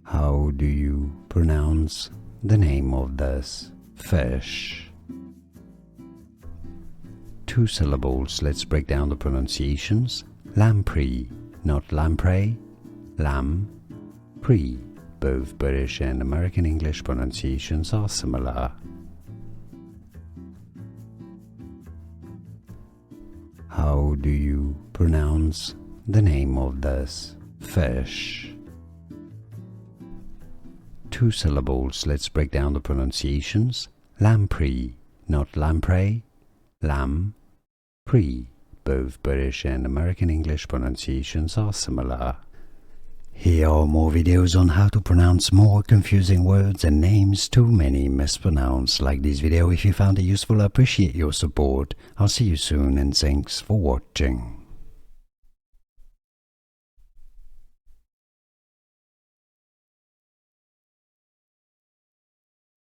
How do you pronounce the name of this fish? 2 syllables. Let's break down the pronunciations. Lamprey, not lamprey. Lamprey. Both British and American English pronunciations are similar. How do you pronounce the name of this fish? 2 syllables. Let's break down the pronunciations. Lamprey, not lamprey. Lamprey. Both British and American English pronunciations are similar. Here are more videos on how to pronounce more confusing words and names too many mispronounced. Like this video if you found it useful. I appreciate your support. I'll see you soon and thanks for watching.